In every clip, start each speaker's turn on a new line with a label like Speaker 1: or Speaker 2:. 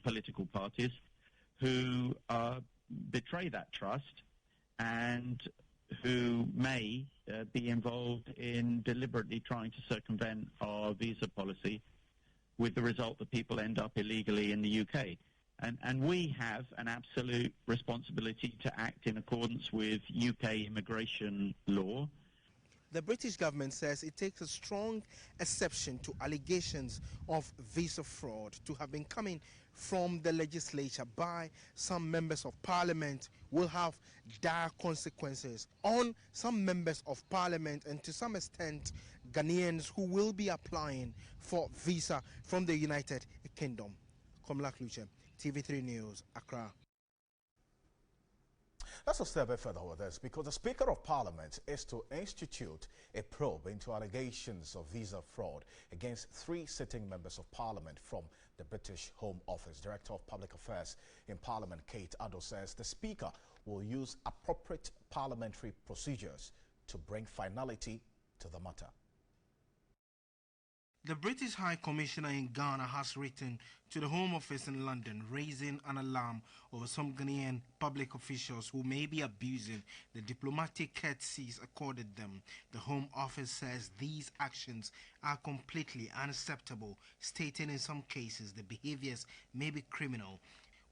Speaker 1: political parties who betray that trust and who may be involved in deliberately trying to circumvent our visa policy, with the result that people end up illegally in the UK. And we have an absolute responsibility to act in accordance with UK immigration law.
Speaker 2: The British government says it takes a strong exception to allegations of visa fraud to have been coming from the legislature by some members of parliament will have dire consequences on some members of parliament and to some extent Ghanaians who will be applying for visa from the United Kingdom. Komla Kluche, TV3 News, Accra.
Speaker 3: Let's stay a bit further with this, because the Speaker of Parliament is to institute a probe into allegations of visa fraud against 3 sitting members of Parliament from the British Home Office. Director of Public Affairs in Parliament, Kate Addo, says the Speaker will use appropriate parliamentary procedures to bring finality to the matter.
Speaker 2: The British High Commissioner in Ghana has written to the Home Office in London, raising an alarm over some Ghanaian public officials who may be abusing the diplomatic courtesies accorded them. The Home Office says these actions are completely unacceptable, stating in some cases the behaviors may be criminal.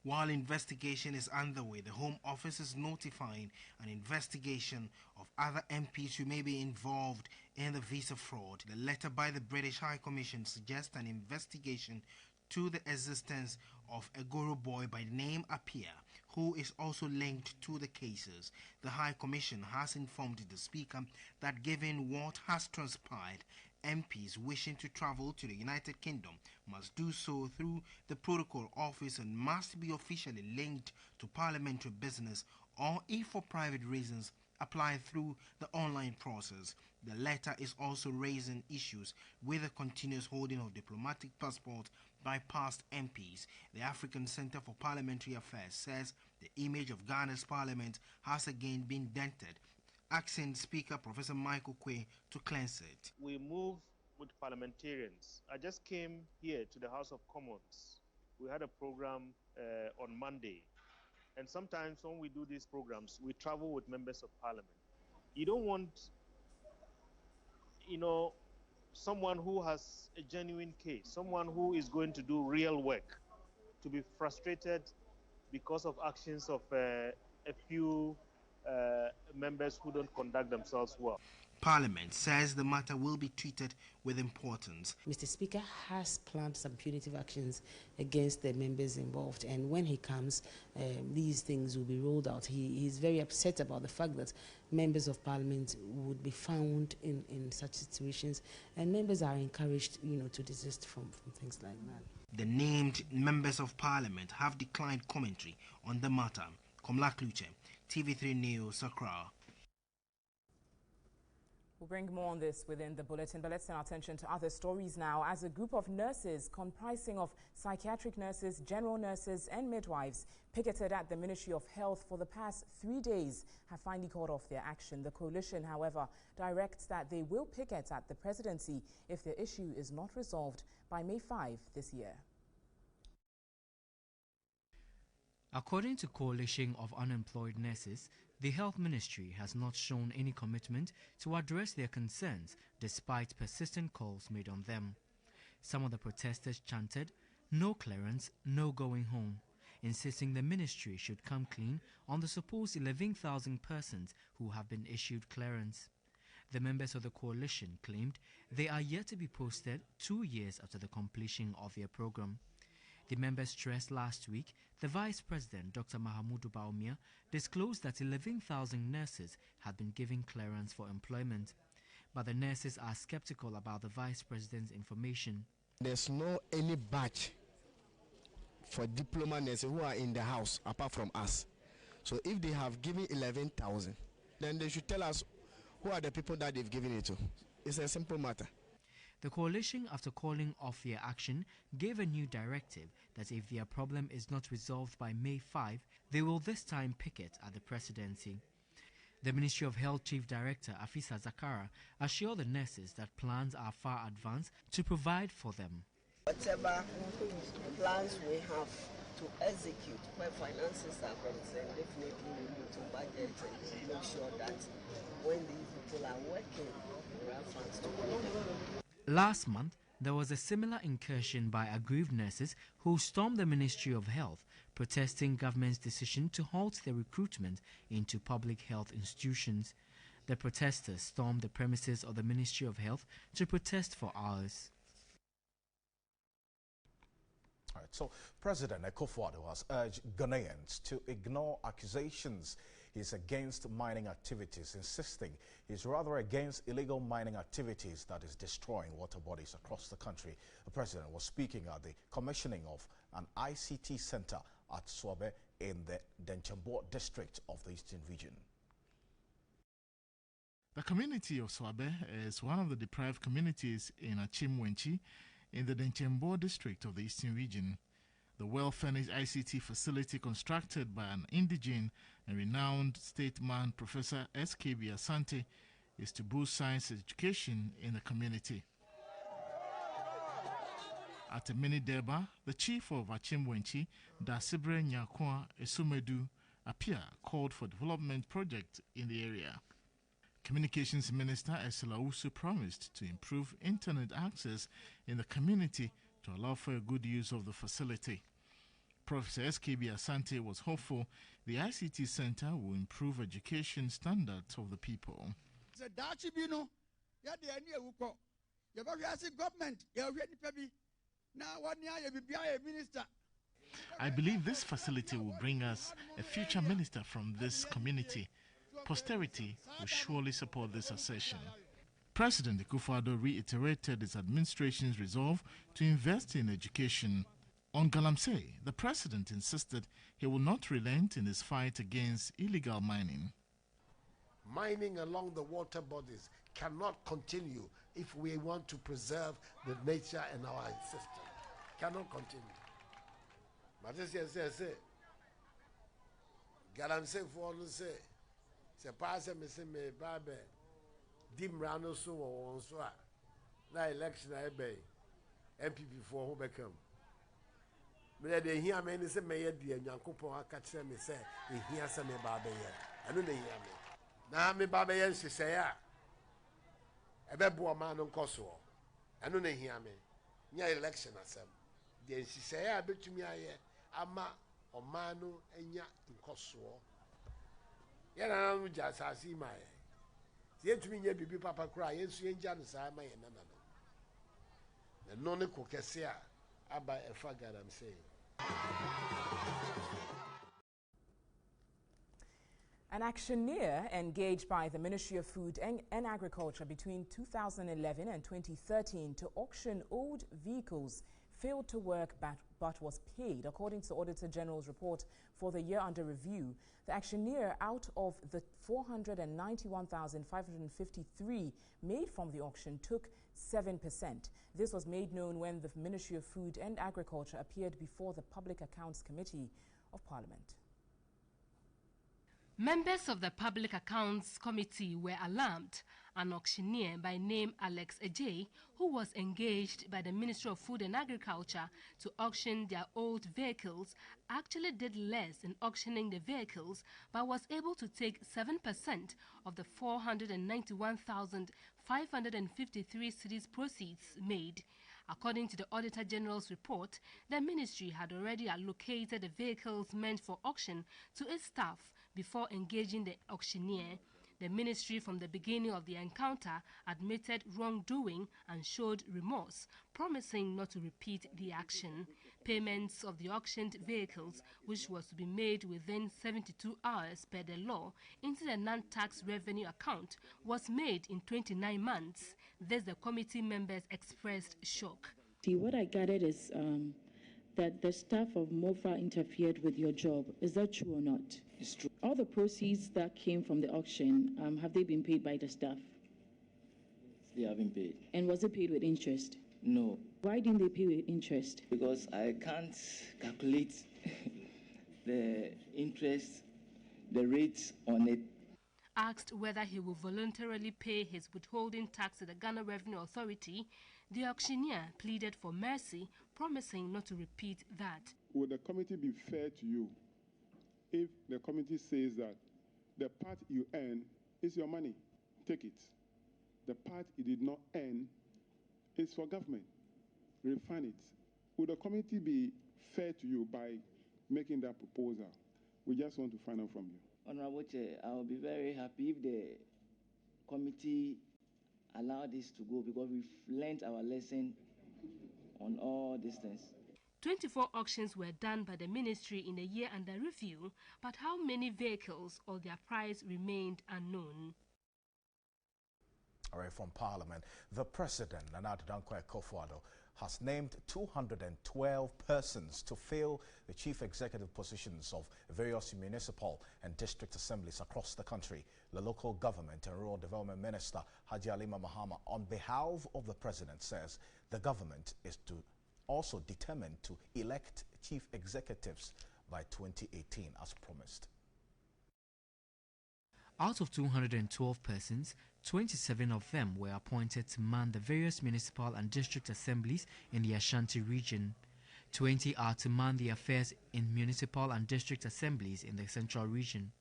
Speaker 2: While investigation is underway, the Home Office is notifying an investigation of other MPs who may be involved in the visa fraud. The letter by the British High Commission suggests an investigation to the existence of a Guru boy by the name Apia, who is also linked to the cases. The High Commission has informed the Speaker that given what has transpired, MPs wishing to travel to the United Kingdom must do so through the protocol office and must be officially linked to parliamentary business, or if for private reasons, apply through the online process. The letter is also raising issues with the continuous holding of diplomatic passports by past MPs. The African Center for Parliamentary Affairs says the image of Ghana's parliament has again been dented, asking Speaker Professor Michael Quay to cleanse it.
Speaker 4: We move with parliamentarians. I just came here to the House of Commons. We had a program on Monday. And sometimes when we do these programs, we travel with members of parliament. You don't want, someone who has a genuine case, someone who is going to do real work, to be frustrated because of actions of a few members who don't conduct themselves well.
Speaker 2: Parliament says the matter will be treated with importance.
Speaker 5: Mr. Speaker has planned some punitive actions against the members involved, and when he comes, these things will be rolled out. He is very upset about the fact that members of Parliament would be found in such situations, and members are encouraged, to desist from things like that.
Speaker 2: The named members of Parliament have declined commentary on the matter. Komla Kluche, TV3 News, Accra.
Speaker 6: We'll bring more on this within the bulletin, but let's turn our attention to other stories now. As a group of nurses comprising of psychiatric nurses, general nurses and midwives picketed at the Ministry of Health for the past 3 days have finally called off their action. The coalition, however, directs that they will picket at the presidency if the issue is not resolved by May 5 this year.
Speaker 7: According to Coalition of Unemployed Nurses, the Health Ministry has not shown any commitment to address their concerns despite persistent calls made on them. Some of the protesters chanted, "No clearance, no going home," insisting the ministry should come clean on the supposed 11,000 persons who have been issued clearance. The members of the coalition claimed they are yet to be posted 2 years after the completion of their program. The members stressed last week the Vice President, Dr. Mahamudu Bawumia, disclosed that 11,000 nurses had been given clearance for employment. But the nurses are skeptical about the Vice President's information.
Speaker 8: There's no any batch for diploma nurses who are in the house apart from us. So if they have given 11,000, then they should tell us who are the people that they've given it to. It's a simple matter.
Speaker 7: The coalition, after calling off their action, gave a new directive that if their problem is not resolved by May 5, they will this time picket at the presidency. The Ministry of Health Chief Director Afisa Zakara assured the nurses that plans are far advanced to provide for them.
Speaker 9: Whatever plans we have to execute where finances are concerned, definitely we need to budget and make sure that when these people are working, we have funds to pay them.
Speaker 7: Last month, there was a similar incursion by aggrieved nurses who stormed the Ministry of Health, protesting government's decision to halt their recruitment into public health institutions. The protesters stormed the premises of the Ministry of Health to protest for hours.
Speaker 3: All right, so President Akufo-Addo has urged Ghanaians to ignore accusations he's against mining activities, insisting he's rather against illegal mining activities that is destroying water bodies across the country. The president was speaking at the commissioning of an ICT center at Swabe in the Denchembo district of the Eastern region.
Speaker 10: The community of Swabe is one of the deprived communities in Achimwenchi in the Denchembo district of the Eastern region. The well-furnished ICT facility constructed by an indigene and renowned statesman, Professor SKB Asante, is to boost science education in the community. At a mini Deba, the chief of Achimwenchi, Dasibre Nyakwa Esumedu, Apia, called for development projects in the area. Communications Minister Esela Usu promised to improve internet access in the community to allow for a good use of the facility. Professor SKB Asante was hopeful the ICT center will improve education standards of the people. I believe this facility will bring us a future minister from this community. Posterity will surely support this assertion. President Akufo-Addo reiterated his administration's resolve to invest in education. On Galamsey, the president insisted he will not relent in his fight against illegal mining.
Speaker 11: Mining along the water bodies cannot continue if we want to preserve the nature and our system. Cannot continue. But this is Galamsey for say. Se passe me se me babe dim rano so won so a na election I be MPP for who become me dey hia me ni se me ye di Nyankopon aka kire me se e hia se me babe ye anu na hia me na me babe ye nhese ya e be bo ma no nkoso anu na hia me nya election asem de nhese ya betumi aye ama o ma no enya nkoso. Yana no jasa si mai. Ye tumi nye bibi papa kura ye nsu enja no sa ma ye nana no. Na no ne ko kese a aba efa Galamsey.
Speaker 6: An auctioneer engaged by the Ministry of Food and Agriculture between 2011 and 2013 to auction old vehicles failed to work but was paid. According to the Auditor General's report for the year under review, the auctioneer, out of the 491,553 made from the auction, took 7%. This was made known when the Ministry of Food and Agriculture appeared before the Public Accounts Committee of Parliament.
Speaker 12: Members of the Public Accounts Committee were alarmed. An auctioneer by name Alex Ejay, who was engaged by the Ministry of Food and Agriculture to auction their old vehicles, actually did less in auctioning the vehicles, but was able to take 7% of the 491,553 cedis proceeds made. According to the Auditor General's report, the ministry had already allocated the vehicles meant for auction to its staff before engaging the auctioneer. The ministry from the beginning of the encounter admitted wrongdoing and showed remorse, promising not to repeat the action. Payments of the auctioned vehicles, which was to be made within 72 hours per the law, into the non-tax revenue account was made in 29 months. Thus, the committee members expressed shock.
Speaker 13: What I gathered is that the staff of MOFA interfered with your job. Is that true or not? It's true. All the proceeds that came from the auction, have they been paid by the staff?
Speaker 14: They have been paid.
Speaker 13: And was it paid with interest?
Speaker 14: No.
Speaker 13: Why didn't they pay with interest?
Speaker 14: Because I can't calculate the interest, the rates on it.
Speaker 12: Asked whether he will voluntarily pay his withholding tax to the Ghana Revenue Authority, The auctioneer pleaded for mercy, promising not to repeat that.
Speaker 15: Would the committee be fair to you if the committee says that the part you earn is your money? Take it. The part you did not earn is for government. Refund it. Would the committee be fair to you by making that proposal? We just want to find out from you.
Speaker 14: Honorable Chair, I will be very happy if the committee allow this to go, because we've learned our lesson on all these things.
Speaker 12: 24 auctions were done by the ministry in the year under review, but how many vehicles or their price remained unknown.
Speaker 3: All right, from Parliament, the President, Nana Dankwa Akufo-Addo, has named 212 persons to fill the chief executive positions of various municipal and district assemblies across the country. The local government and rural development minister, Haji Alima Mahama, on behalf of the President, says the government is also determined to elect chief executives by 2018 as promised.
Speaker 7: Out of 212 persons, 27 of them were appointed to man the various municipal and district assemblies in the Ashanti region. 20 are to man the affairs in municipal and district assemblies in the central region.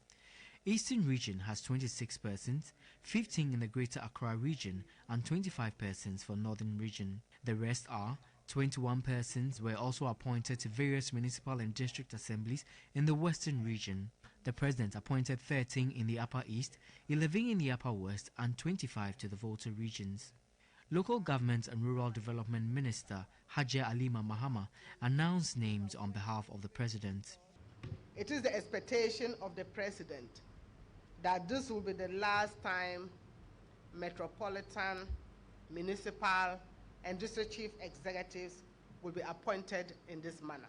Speaker 7: Eastern region has 26 persons, 15 in the Greater Accra region and 25 persons for Northern region. The rest are 21 persons were also appointed to various municipal and district assemblies in the Western region. The President appointed 13 in the Upper East, 11 in the Upper West and 25 to the Volta regions. Local Government and Rural Development Minister Haji Alima Mahama announced names on behalf of the President.
Speaker 16: It is the expectation of the President that this will be the last time metropolitan, municipal and district chief executives will be appointed in this manner.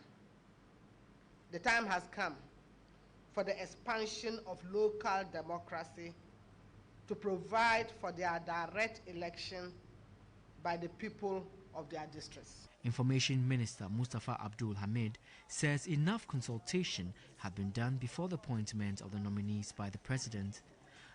Speaker 16: The time has come for the expansion of local democracy to provide for their direct election by the people of their districts.
Speaker 7: Information Minister Mustafa Abdul Hamid says enough consultation had been done before the appointment of the nominees by the President.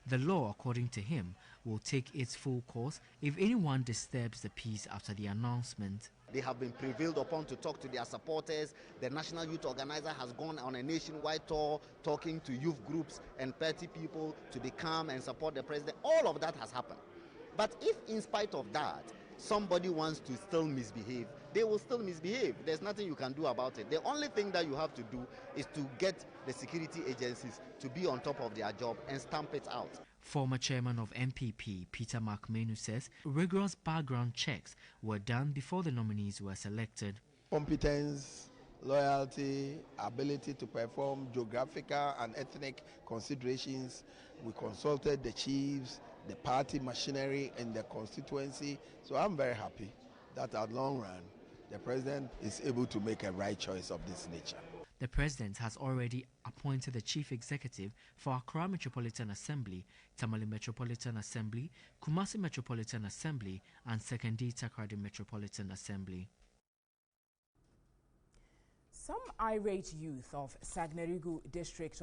Speaker 7: The law, according to him, will take its full course if anyone disturbs the peace after the announcement.
Speaker 17: They have been prevailed upon to talk to their supporters. The National Youth Organizer has gone on a nationwide tour talking to youth groups and party people to be calm and support the President. All of that has happened. But if in spite of that, somebody wants to still misbehave, they will still misbehave. There's nothing you can do about it. The only thing that you have to do is to get the security agencies to be on top of their job and stamp it out.
Speaker 7: Former chairman of MPP, Peter Mark-Menu, says rigorous background checks were done before the nominees were selected.
Speaker 18: Competence, loyalty, ability to perform, geographical and ethnic considerations. We consulted the chiefs, the party machinery and the constituency. So I'm very happy that at long run, the President is able to make a right choice of this nature.
Speaker 7: The President has already appointed the Chief Executive for Accra Metropolitan Assembly, Tamale Metropolitan Assembly, Kumasi Metropolitan Assembly and Sekondi Takoradi Metropolitan Assembly.
Speaker 6: Some irate youth of Sagnerigu district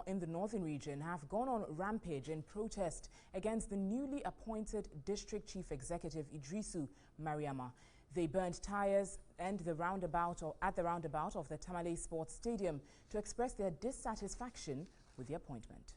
Speaker 6: in the northern region have gone on rampage in protest against the newly appointed District Chief Executive Idrisu Mariama. They burned tires at the roundabout of the Tamale Sports Stadium to express their dissatisfaction with the appointment.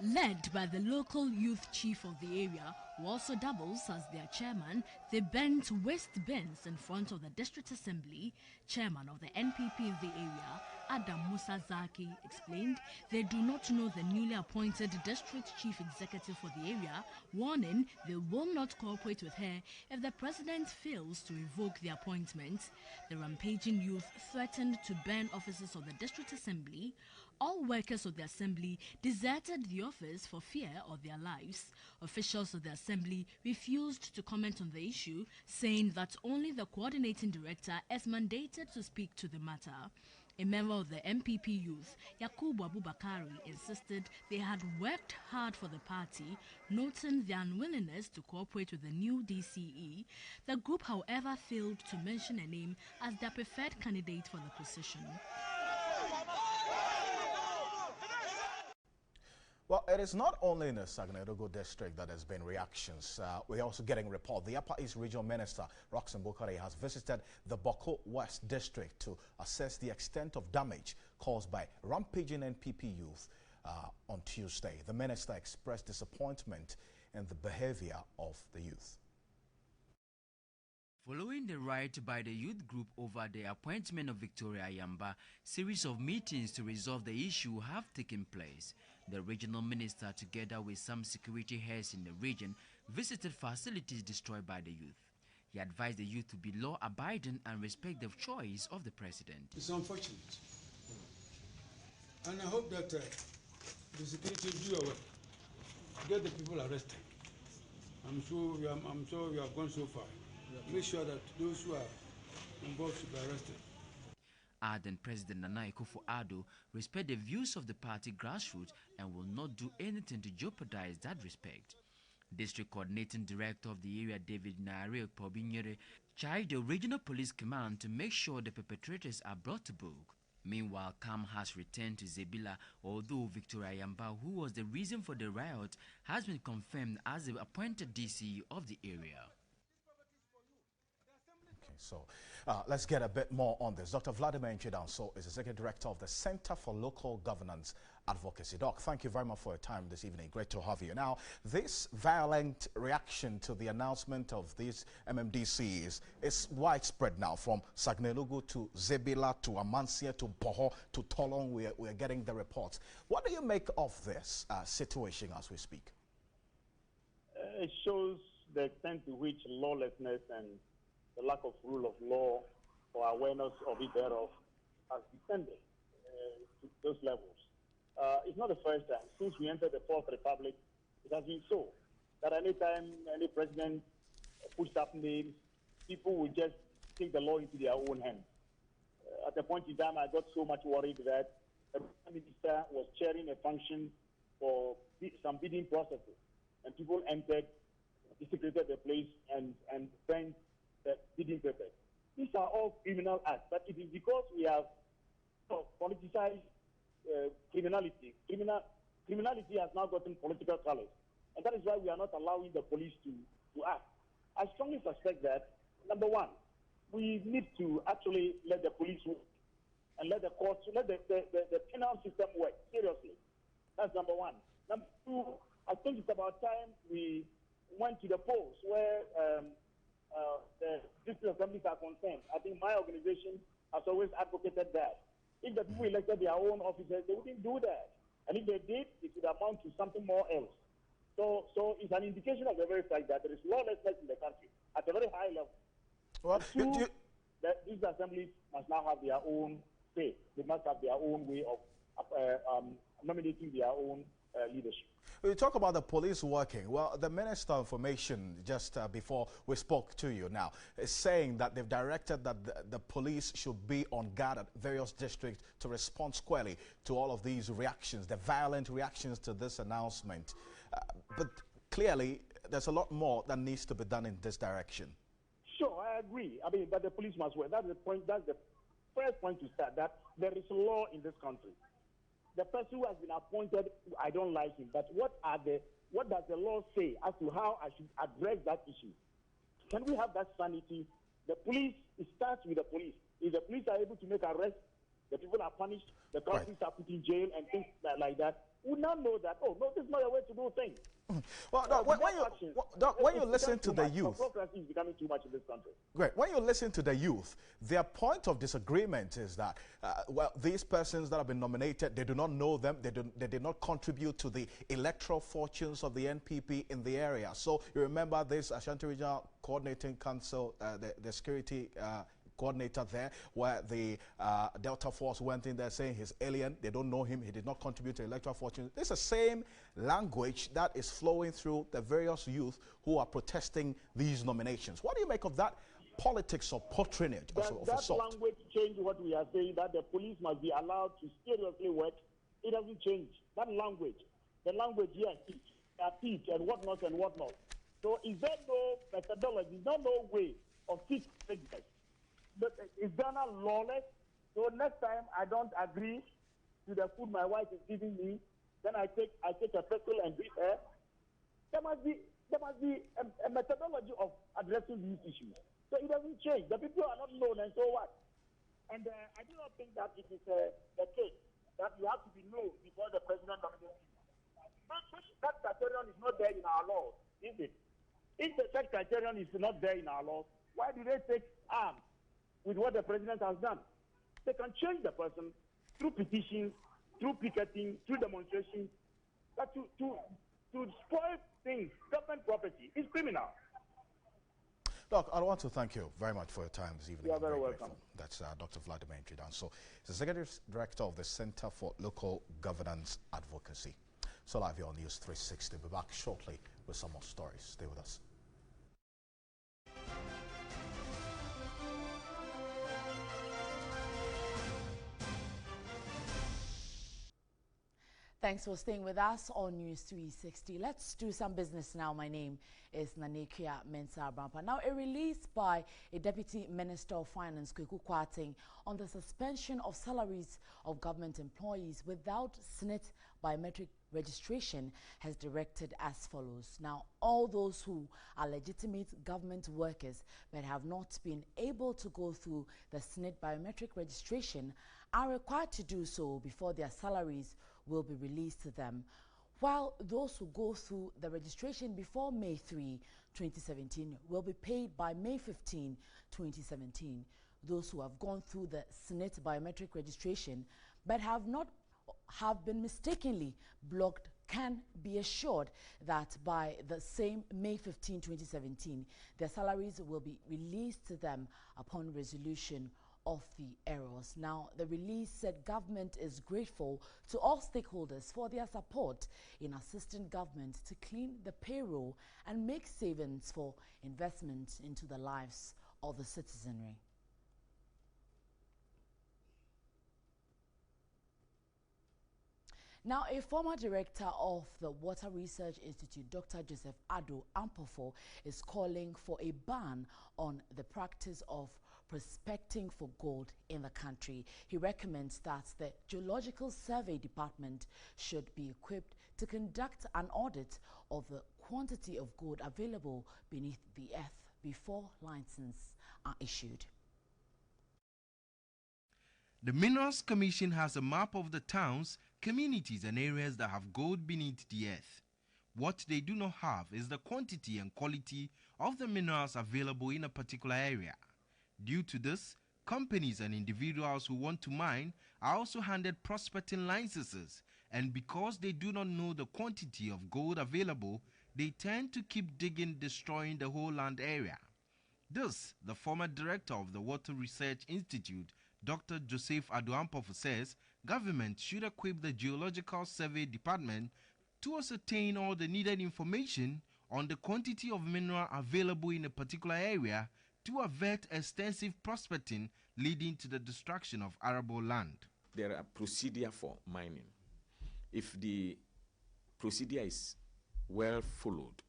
Speaker 19: Led by the local youth chief of the area, who also doubles as their chairman, they bent waste bins in front of the district assembly. Chairman of the NPP in the area, Adam Musa Zaki, explained they do not know the newly appointed district chief executive for the area, warning they will not cooperate with her if the president fails to revoke the appointment. The rampaging youth threatened to burn offices of the district assembly. All workers of the assembly deserted the office for fear of their lives. Officials of the assembly refused to comment on the issue, saying that only the coordinating director is mandated to speak to the matter. A member of the MPP youth, Yakubu Abubakari, insisted they had worked hard for the party, noting their unwillingness to cooperate with the new DCE. The group, however, failed to mention a name as their preferred candidate for the position.
Speaker 3: Well, it is not only in the Asiedu-Dartey district that there's been reactions. We're also getting report. The Upper East Regional Minister, Roxanne Bukhari, has visited the Boko West district to assess the extent of damage caused by rampaging NPP youth on Tuesday. The minister expressed disappointment in the behavior of the youth.
Speaker 20: Following the riot by the youth group over the appointment of Victoria Yamba, series of meetings to resolve the issue have taken place. The regional minister, together with some security heads in the region, visited facilities destroyed by the youth. He advised the youth to be law-abiding and respect the choice of the president.
Speaker 21: It's unfortunate. And I hope that the security do your work, get the people arrested. I'm sure we have gone so far. Make sure that those who are involved should be arrested.
Speaker 20: Ardent President Nana Akufo-Addo respect the views of the party grassroots and will not do anything to jeopardize that respect. District Coordinating Director of the area, David Nare Pobinyere, charged the Regional Police Command to make sure the perpetrators are brought to book. Meanwhile, calm has returned to Zebila, although Victoria Yamba, who was the reason for the riot, has been confirmed as the appointed DC of the area.
Speaker 3: So let's get a bit more on this. Dr. Vladimir Nchidanso is Executive Director of the Center for Local Governance Advocacy. Doc, thank you very much for your time this evening. Great to have you. Now, this violent reaction to the announcement of these MMDCs is widespread now, from Sagnelugu to Zebila to Amansia to Boho to Tolong. We're getting the reports. What do you make of this situation as we speak?
Speaker 22: It shows the extent to which lawlessness and the lack of rule of law or awareness of it thereof has descended to those levels. It's not the first time. Since we entered the Fourth Republic, it has been so that anytime any president puts up names, people will just take the law into their own hands. At a point in time, I got so much worried that the Prime Minister was chairing a function for some bidding processes, and people entered, desecrated the place, and burned the bidding papers. These are all criminal acts, but it is because we have politicized criminality. Criminality has now gotten political colors, and that is why we are not allowing the police to act. I strongly suspect that, number one, we need to actually let the police work and let the courts, let the penal system work seriously. That's number one. Number two, I think it's about time we went to the polls where the district assemblies are concerned. I think my organization has always advocated that. If the people elected their own officers, they wouldn't do that. And if they did, it would amount to something more else. So it's an indication of the very fact that there is lawlessness in the country at a very high level. Well, two, that these assemblies must now have their own say. They must have their own way of nominating their own leadership.
Speaker 3: We talk about the police working. Well, the Minister of Information, just before we spoke to you now, is saying that they've directed that the police should be on guard at various districts to respond squarely to all of these reactions, the violent reactions to this announcement. But clearly, there's a lot more that needs to be done in this direction.
Speaker 22: Sure, I agree. I mean, but the police must work. That's the point. That's the first point to start, that there is law in this country. The person who has been appointed, I don't like him, but what does the law say as to how I should address that issue? Can we have that sanity? The police, it starts with the police. If the police are able to make arrests, the people are punished, the culprits are put in jail and things like that, we now know that, oh, no, this is not a way to do things.
Speaker 3: Well, when you listen to the youth,
Speaker 22: democracy is becoming too much in this country.
Speaker 3: Great. When you listen to the youth, their point of disagreement is that, well, these persons that have been nominated, they do not know them, they did not contribute to the electoral fortunes of the NPP in the area. So you remember this Ashanti Regional Coordinating Council, the security coordinator there, where the Delta Force went in there saying he's alien, they don't know him, he did not contribute to electoral fortune. It's the same language that is flowing through the various youth who are protesting these nominations. What do you make of that politics of patronage?
Speaker 22: That language changed what we are saying, that the police must be allowed to seriously work. It doesn't change. That language, the language, yes, teach and whatnot and whatnot. So is there no methodology, is there no way of teaching this? But is Ghana lawless? So next time I don't agree to the food my wife is giving me, then I take a petrol and breathe air. There must be a methodology of addressing these issues. So it doesn't change. The people are not known, and so what? And I do not think that it is the case that you have to be known before the president nominates you. That criterion is not there in our laws, is it? If the such criterion is not there in our laws, why do they take arms with what the president has done? They can change the person through petitions, through picketing, through demonstrations. But to spoil things, government property, is criminal.
Speaker 3: Doc, I want to thank you very much for your time this evening.
Speaker 22: You are very welcome.
Speaker 3: That's Dr. Vladimir Tridanso, the Executive Director of the Center for Local Governance Advocacy. So live here on News 360. We'll be back shortly with some more stories. Stay with us.
Speaker 1: Thanks for staying with us on News 360. Let's do some business now. My name is Nanekia Mensah Brampa. Now, a release by a Deputy Minister of Finance, Kweku Kwarteng, on the suspension of salaries of government employees without SNIT biometric registration has directed as follows. Now, all those who are legitimate government workers but have not been able to go through the SNIT biometric registration are required to do so before their salaries will be released to them, while those who go through the registration before May 3, 2017 will be paid by May 15, 2017. Those who have gone through the SNIT biometric registration but have been mistakenly blocked can be assured that by the same May 15, 2017, their salaries will be released to them upon resolution of the errors. Now, the release said government is grateful to all stakeholders for their support in assisting government to clean the payroll and make savings for investment into the lives of the citizenry. Now, a former director of the Water Research Institute, Dr. Joseph Ado Ampofo, is calling for a ban on the practice of prospecting for gold in the country. He recommends that the Geological Survey Department should be equipped to conduct an audit of the quantity of gold available beneath the earth before licenses are issued.
Speaker 2: The Minerals Commission has a map of the towns, communities and areas that have gold beneath the earth. What they do not have is the quantity and quality of the minerals available in a particular area. Due to this, companies and individuals who want to mine are also handed prospecting licenses, and because they do not know the quantity of gold available, they tend to keep digging, destroying the whole land area. Thus, the former director of the Water Research Institute, Dr. Joseph Ado Ampofo, says government should equip the Geological Survey Department to ascertain all the needed information on the quantity of mineral available in a particular area to avert extensive prospecting leading to the destruction of arable land.
Speaker 4: There are procedures for mining. If the procedure is well followed,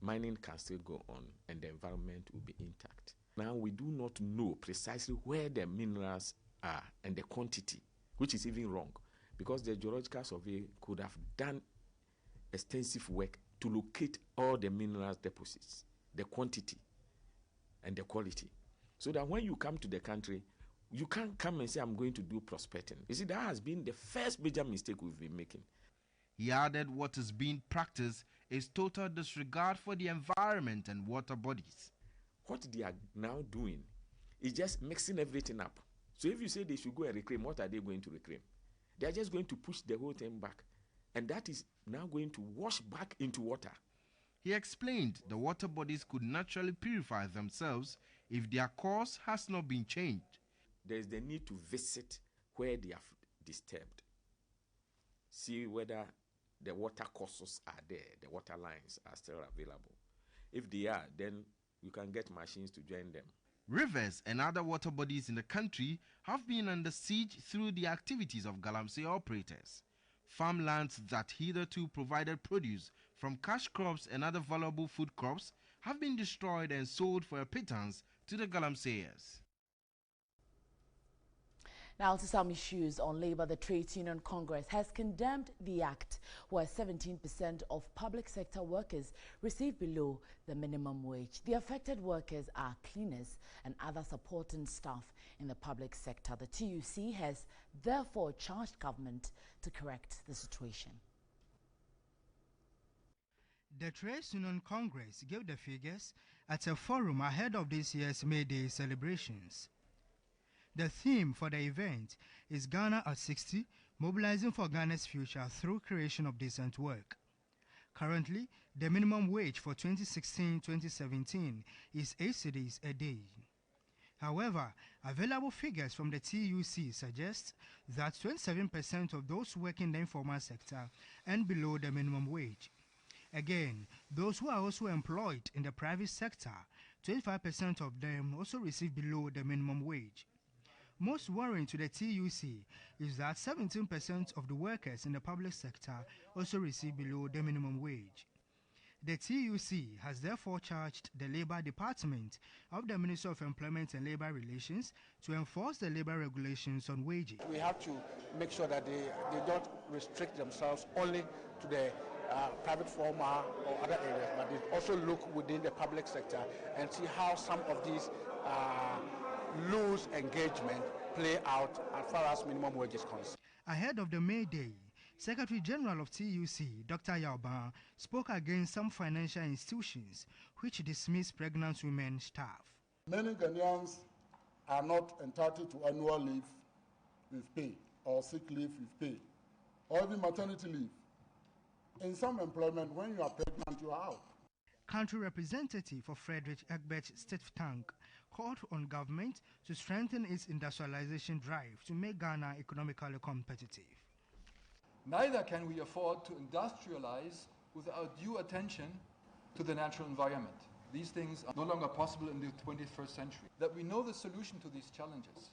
Speaker 4: mining can still go on and the environment will be intact. Now we do not know precisely where the minerals are and the quantity, which is even wrong, because the Geological Survey could have done extensive work to locate all the minerals deposits, the quantity and the quality, so that when you come to the country, you can't come and say, I'm going to do prospecting. You see, that has been the first major mistake we've been making.
Speaker 2: He added what is being practiced is total disregard for the environment and water bodies.
Speaker 4: What they are now doing is just mixing everything up. So if you say they should go and reclaim, what are they going to reclaim? They are just going to push the whole thing back, and that is now going to wash back into water.
Speaker 2: He explained the water bodies could naturally purify themselves if their course has not been changed.
Speaker 4: There is the need to visit where they have disturbed. See whether the water courses are there, the water lines are still available. If they are, then you can get machines to join them.
Speaker 2: Rivers and other water bodies in the country have been under siege through the activities of galamsey operators. Farmlands that hitherto provided produce from cash crops and other valuable food crops have been destroyed and sold for a pittance to the galamseyers.
Speaker 1: Now to some issues on labor. The Trades Union Congress has condemned the act where 17% of public sector workers receive below the minimum wage. The affected workers are cleaners and other supporting staff in the public sector. The TUC has therefore charged government to correct the situation.
Speaker 5: The Trades Union Congress gave the figures at a forum ahead of this year's May Day celebrations. The theme for the event is Ghana at 60, mobilizing for Ghana's future through creation of decent work. Currently, the minimum wage for 2016-2017 is 8 cedis a day. However, available figures from the TUC suggest that 27% of those working in the informal sector earn below the minimum wage. Again, those who are also employed in the private sector, 25% of them also receive below the minimum wage. Most worrying to the TUC is that 17% of the workers in the public sector also receive below the minimum wage. The TUC has therefore charged the Labour Department of the Ministry of Employment and Labour Relations to enforce the labour regulations on wages.
Speaker 8: We have to make sure that they don't restrict themselves only to the private formal or other areas, but they also look within the public sector and see how some of these loose engagement play out as far as minimum wage is concerned.
Speaker 5: Ahead of the May Day, Secretary General of TUC, Dr. Yaoban, spoke against some financial institutions which dismiss pregnant women staff.
Speaker 23: Many Ghanaians are not entitled to annual leave with pay or sick leave with pay or even maternity leave. In some employment, when you are pregnant, you are out.
Speaker 5: Country Representative for Frederick Egbert State Tank called on government to strengthen its industrialization drive to make Ghana economically competitive.
Speaker 24: Neither can we afford to industrialize without due attention to the natural environment. These things are no longer possible in the 21st century. That we know the solution to these challenges.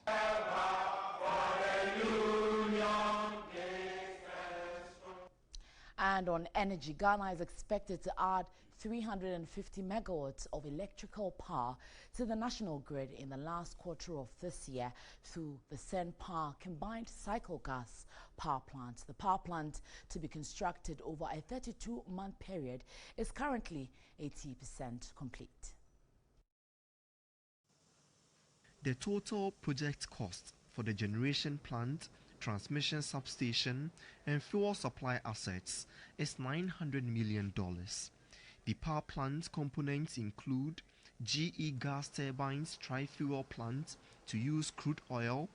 Speaker 1: And on energy, Ghana is expected to add 350 megawatts of electrical power to the national grid in the last quarter of this year through the Senpower combined cycle gas power plant. The power plant, to be constructed over a 32-month period, is currently 80% complete.
Speaker 25: The total project cost for the generation plant, transmission substation and fuel supply assets is $900 million. The power plant components include GE gas turbines tri-fuel plant to use crude oil,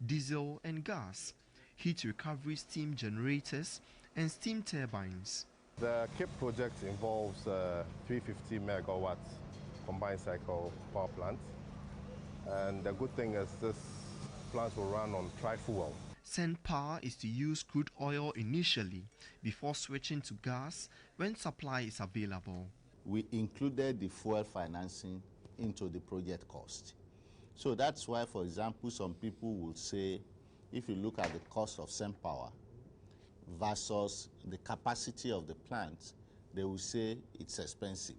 Speaker 25: diesel and gas, heat recovery steam generators and steam turbines.
Speaker 26: The KIP project involves 350 megawatts combined cycle power plant, and the good thing is this plant will run on tri-fuel.
Speaker 25: Senpower is to use crude oil initially before switching to gas when supply is available.
Speaker 27: We included the fuel financing into the project cost. So that's why, for example, some people would say, if you look at the cost of Senpower versus the capacity of the plant, they will say it's expensive.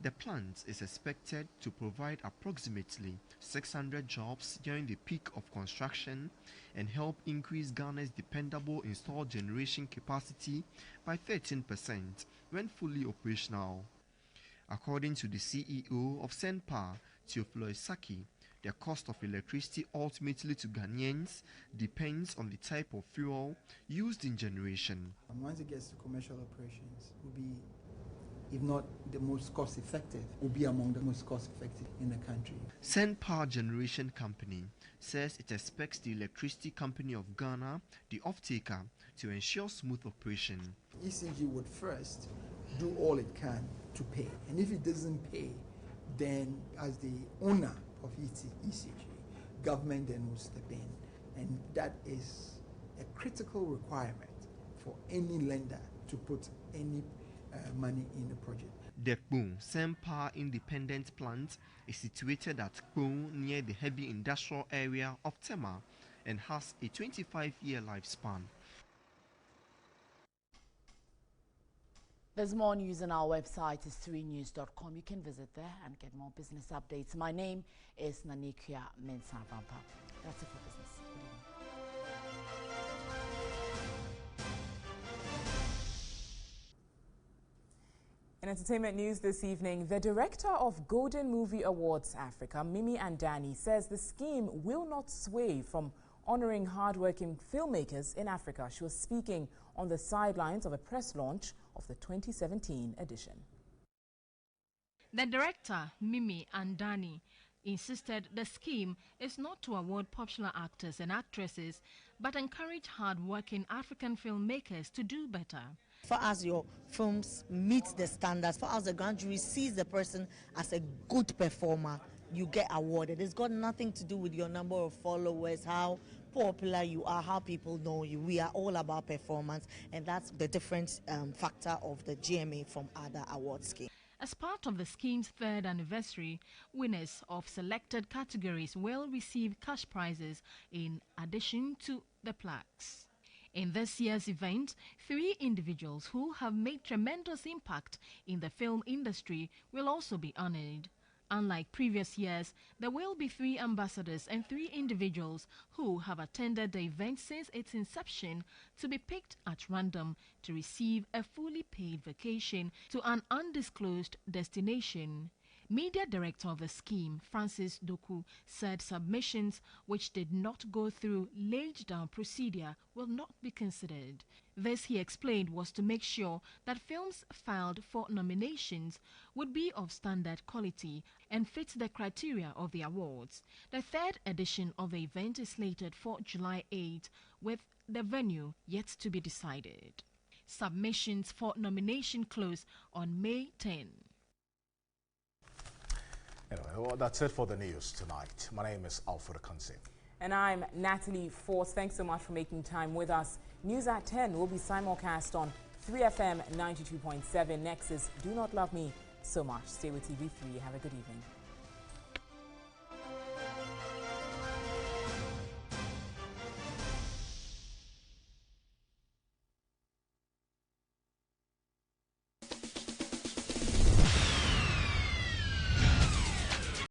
Speaker 25: The plant is expected to provide approximately 600 jobs during the peak of construction and help increase Ghana's dependable installed generation capacity by 13% when fully operational. According to the CEO of Senpower, Teofilo Isaki, the cost of electricity ultimately to Ghanaians depends on the type of fuel used in generation.
Speaker 28: And once it gets to commercial operations, it will be, if not the most cost-effective, will be among the most cost-effective in the country.
Speaker 25: Senpower Generation Company says it expects the Electricity Company of Ghana, the off-taker, to ensure smooth operation.
Speaker 28: ECG would first do all it can to pay, and if it doesn't pay, then as the owner of ECG, government then will step in, and that is a critical requirement for any lender to put any money in the project.
Speaker 25: The Kpung Senpower Independent Plant is situated at Kpung near the heavy industrial area of Tema and has a 25-year lifespan.
Speaker 1: There's more news on our website, is 3news.com. You can visit there and get more business updates. My name is Nanekia Mensah-Brampa. That's it for business.
Speaker 6: In entertainment news this evening, the director of Golden Movie Awards Africa, Mimi Andani, says the scheme will not sway from honoring hardworking filmmakers in Africa. She was speaking on the sidelines of a press launch of the 2017 edition.
Speaker 19: The director, Mimi Andani, insisted the scheme is not to award popular actors and actresses, but encourage hard-working African filmmakers to do better.
Speaker 9: For us, your films meet the standards. For us, the grand jury sees the person as a good performer, you get awarded. It's got nothing to do with your number of followers, how popular you are, how people know you. We are all about performance, and that's the different factor of the GMA from other award schemes.
Speaker 19: As part of the scheme's third anniversary, winners of selected categories will receive cash prizes in addition to the plaques. In this year's event, 3 individuals who have made tremendous impact in the film industry will also be honored. Unlike previous years, there will be 3 ambassadors and 3 individuals who have attended the event since its inception to be picked at random to receive a fully paid vacation to an undisclosed destination. Media director of the scheme, Francis Doku, said submissions which did not go through laid-down procedure will not be considered. This, he explained, was to make sure that films filed for nominations would be of standard quality and fit the criteria of the awards. The third edition of the event is slated for July 8, with the venue yet to be decided. Submissions for nomination close on May 10.
Speaker 3: Anyway, well, that's it for the news tonight. My name is Alfred Kansi.
Speaker 6: And I'm Natalie Force. Thanks so much for making time with us. News at 10 will be simulcast on 3FM 92.7. Next is Do Not Love Me So Much. Stay with TV3. Have a good evening.